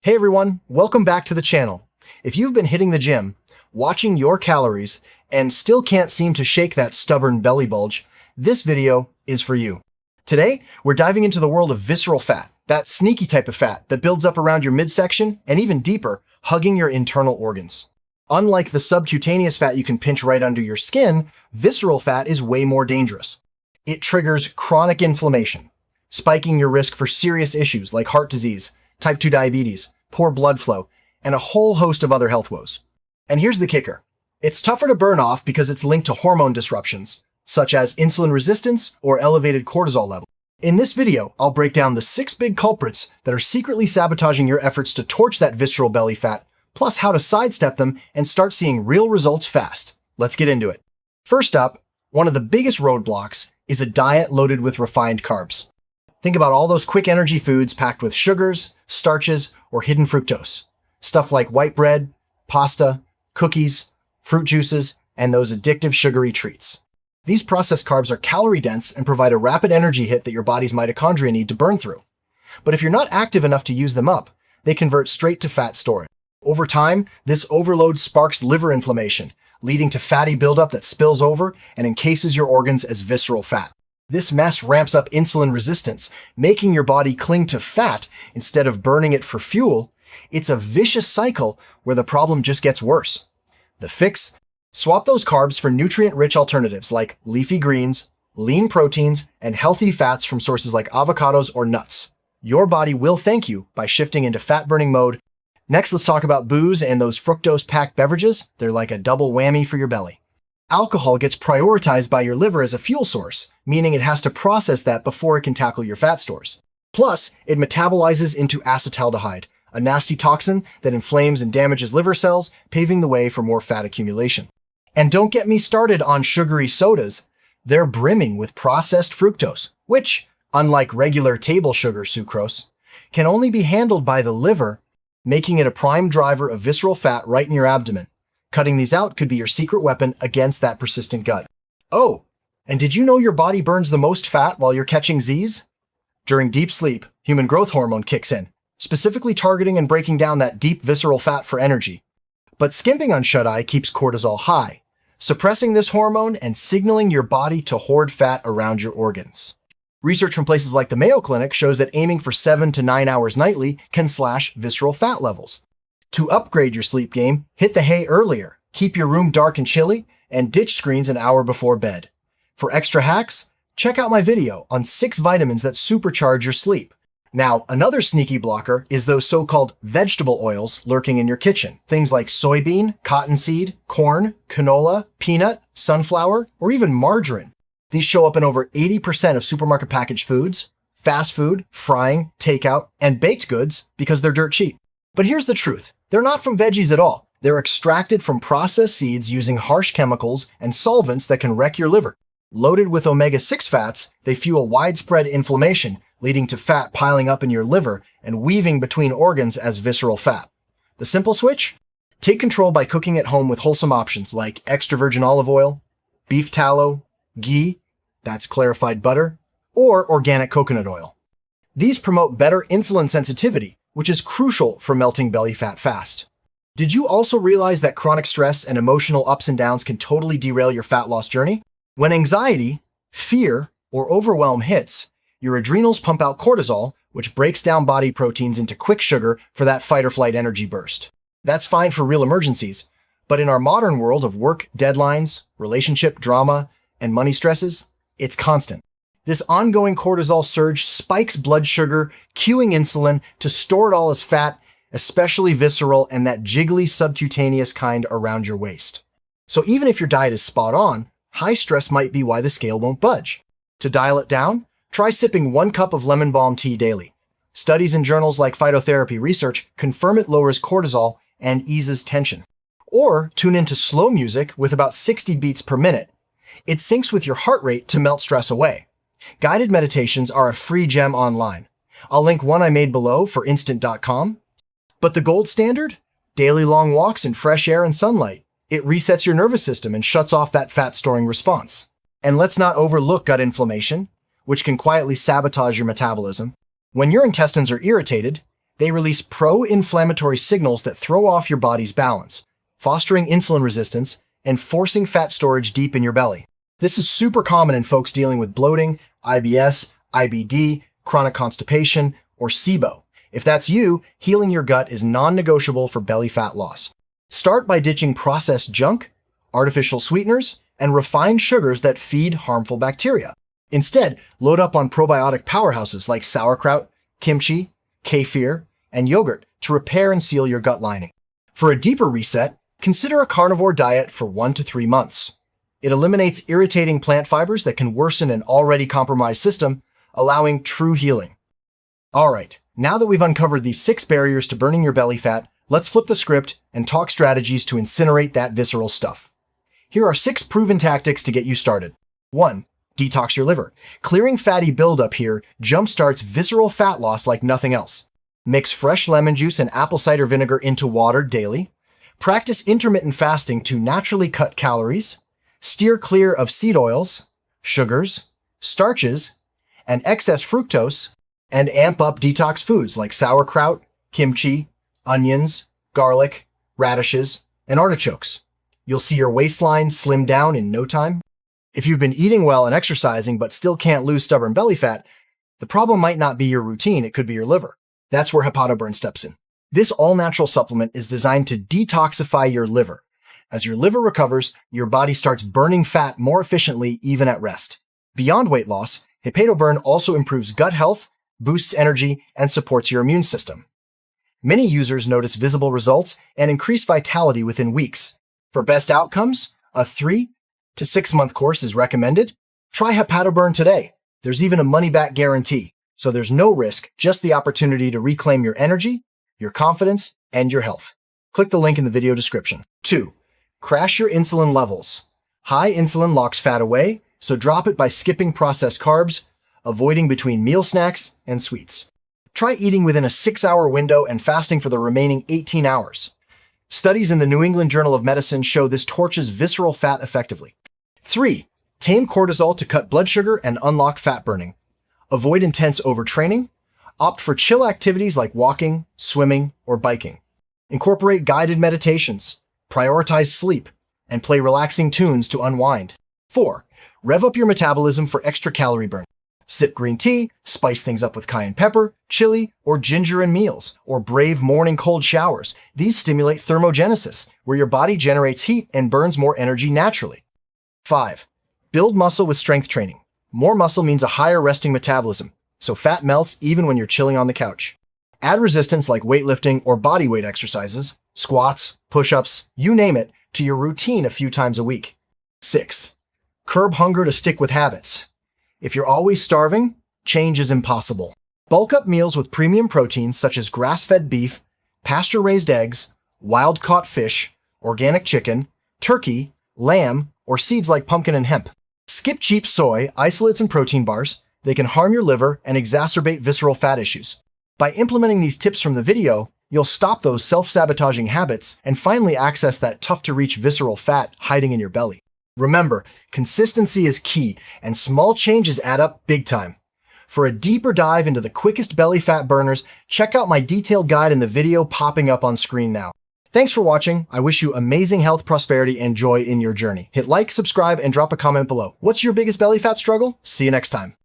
Hey everyone, welcome back to the channel. If you've been hitting the gym, watching your calories, and still can't seem to shake that stubborn belly bulge, this video is for you. Today, we're diving into the world of visceral fat, that sneaky type of fat that builds up around your midsection and even deeper, hugging your internal organs. Unlike the subcutaneous fat you can pinch right under your skin, visceral fat is way more dangerous. It triggers chronic inflammation, spiking your risk for serious issues like heart disease, type 2 diabetes, poor blood flow, and a whole host of other health woes. And here's the kicker. It's tougher to burn off because it's linked to hormone disruptions, such as insulin resistance or elevated cortisol levels. In this video, I'll break down the 6 big culprits that are secretly sabotaging your efforts to torch that visceral belly fat, plus how to sidestep them and start seeing real results fast. Let's get into it. First up, one of the biggest roadblocks is a diet loaded with refined carbs. Think about all those quick energy foods packed with sugars, starches, or hidden fructose. Stuff like white bread, pasta, cookies, fruit juices, and those addictive sugary treats. These processed carbs are calorie-dense and provide a rapid energy hit that your body's mitochondria need to burn through. But if you're not active enough to use them up, they convert straight to fat storage. Over time, this overload sparks liver inflammation, leading to fatty buildup that spills over and encases your organs as visceral fat. This mess ramps up insulin resistance, making your body cling to fat instead of burning it for fuel. It's a vicious cycle where the problem just gets worse. The fix? Swap those carbs for nutrient-rich alternatives like leafy greens, lean proteins, and healthy fats from sources like avocados or nuts. Your body will thank you by shifting into fat-burning mode. Next, let's talk about booze and those fructose-packed beverages. They're like a double whammy for your belly. Alcohol gets prioritized by your liver as a fuel source, meaning it has to process that before it can tackle your fat stores. Plus, it metabolizes into acetaldehyde, a nasty toxin that inflames and damages liver cells, paving the way for more fat accumulation. And don't get me started on sugary sodas. They're brimming with processed fructose, which, unlike regular table sugar sucrose, can only be handled by the liver, making it a prime driver of visceral fat right in your abdomen. Cutting these out could be your secret weapon against that persistent gut. Oh, and did you know your body burns the most fat while you're catching Z's? During deep sleep, human growth hormone kicks in, specifically targeting and breaking down that deep visceral fat for energy. But skimping on shut-eye keeps cortisol high, suppressing this hormone and signaling your body to hoard fat around your organs. Research from places like the Mayo Clinic shows that aiming for 7 to 9 hours nightly can slash visceral fat levels. To upgrade your sleep game, hit the hay earlier, keep your room dark and chilly, and ditch screens an hour before bed. For extra hacks, check out my video on 6 vitamins that supercharge your sleep. Now, another sneaky blocker is those so-called vegetable oils lurking in your kitchen. Things like soybean, cottonseed, corn, canola, peanut, sunflower, or even margarine. These show up in over 80% of supermarket packaged foods, fast food, frying, takeout, and baked goods because they're dirt cheap. But here's the truth. They're not from veggies at all. They're extracted from processed seeds using harsh chemicals and solvents that can wreck your liver. Loaded with omega-6 fats, they fuel widespread inflammation, leading to fat piling up in your liver and weaving between organs as visceral fat. The simple switch? Take control by cooking at home with wholesome options like extra virgin olive oil, beef tallow, ghee, that's clarified butter, or organic coconut oil. These promote better insulin sensitivity, which is crucial for melting belly fat fast. Did you also realize that chronic stress and emotional ups and downs can totally derail your fat loss journey? When anxiety, fear, or overwhelm hits, your adrenals pump out cortisol, which breaks down body proteins into quick sugar for that fight or flight energy burst. That's fine for real emergencies, but in our modern world of work, deadlines, relationship drama, and money stresses, it's constant. This ongoing cortisol surge spikes blood sugar, cueing insulin to store it all as fat, especially visceral and that jiggly subcutaneous kind around your waist. So even if your diet is spot on, high stress might be why the scale won't budge. To dial it down, try sipping 1 cup of lemon balm tea daily. Studies in journals like Phytotherapy Research confirm it lowers cortisol and eases tension. Or tune into slow music with about 60 beats per minute. It syncs with your heart rate to melt stress away. Guided meditations are a free gem online. I'll link one I made below for instant.com. But the gold standard? Daily long walks in fresh air and sunlight. It resets your nervous system and shuts off that fat-storing response. And let's not overlook gut inflammation, which can quietly sabotage your metabolism. When your intestines are irritated, They release pro-inflammatory signals that throw off your body's balance, fostering insulin resistance and forcing fat storage deep in your belly. This is super common in folks dealing with bloating, IBS, IBD, chronic constipation, or SIBO. If that's you, healing your gut is non-negotiable for belly fat loss. Start by ditching processed junk, artificial sweeteners, and refined sugars that feed harmful bacteria. Instead, load up on probiotic powerhouses like sauerkraut, kimchi, kefir, and yogurt to repair and seal your gut lining. For a deeper reset, consider a carnivore diet for 1 to 3 months. It eliminates irritating plant fibers that can worsen an already compromised system, allowing true healing. Alright, now that we've uncovered these 6 barriers to burning your belly fat, let's flip the script and talk strategies to incinerate that visceral stuff. Here are 6 proven tactics to get you started. 1. Detox your liver. Clearing fatty buildup here jumpstarts visceral fat loss like nothing else. Mix fresh lemon juice and apple cider vinegar into water daily. Practice intermittent fasting to naturally cut calories. Steer clear of seed oils, sugars, starches, and excess fructose, and amp up detox foods like sauerkraut, kimchi, onions, garlic, radishes, and artichokes. You'll see your waistline slim down in no time. If you've been eating well and exercising but still can't lose stubborn belly fat, the problem might not be your routine, it could be your liver. That's where Hepaturn steps in. This all-natural supplement is designed to detoxify your liver. As your liver recovers, your body starts burning fat more efficiently even at rest. Beyond weight loss, Hepaturn also improves gut health, boosts energy, and supports your immune system. Many users notice visible results and increased vitality within weeks. For best outcomes, a 3 to 6 month course is recommended. Try Hepaturn today. There's even a money-back guarantee, so there's no risk, just the opportunity to reclaim your energy, your confidence, and your health. Click the link in the video description. 2. Crash your insulin levels. High insulin locks fat away, so drop it by skipping processed carbs, avoiding between meal snacks and sweets. Try eating within a 6-hour window and fasting for the remaining 18 hours. Studies in the New England Journal of Medicine show this torches visceral fat effectively. 3. Tame cortisol to cut blood sugar and unlock fat burning. Avoid intense overtraining. Opt for chill activities like walking, swimming, or biking. Incorporate guided meditations. Prioritize sleep, and play relaxing tunes to unwind. 4. Rev up your metabolism for extra calorie burn. Sip green tea, spice things up with cayenne pepper, chili, or ginger in meals, or brave morning cold showers. These stimulate thermogenesis, where your body generates heat and burns more energy naturally. 5. Build muscle with strength training. More muscle means a higher resting metabolism, so fat melts even when you're chilling on the couch. Add resistance like weightlifting or body weight exercises, squats, push-ups, you name it, to your routine a few times a week. 6. Curb hunger to stick with habits. If you're always starving, change is impossible. Bulk up meals with premium proteins such as grass-fed beef, pasture-raised eggs, wild-caught fish, organic chicken, turkey, lamb, or seeds like pumpkin and hemp. Skip cheap soy, isolates, and protein bars. They can harm your liver and exacerbate visceral fat issues. By implementing these tips from the video, you'll stop those self-sabotaging habits and finally access that tough-to-reach visceral fat hiding in your belly. Remember, consistency is key, and small changes add up big time. For a deeper dive into the quickest belly fat burners, check out my detailed guide in the video popping up on screen now. Thanks for watching. I wish you amazing health, prosperity, and joy in your journey. Hit like, subscribe, and drop a comment below. What's your biggest belly fat struggle? See you next time.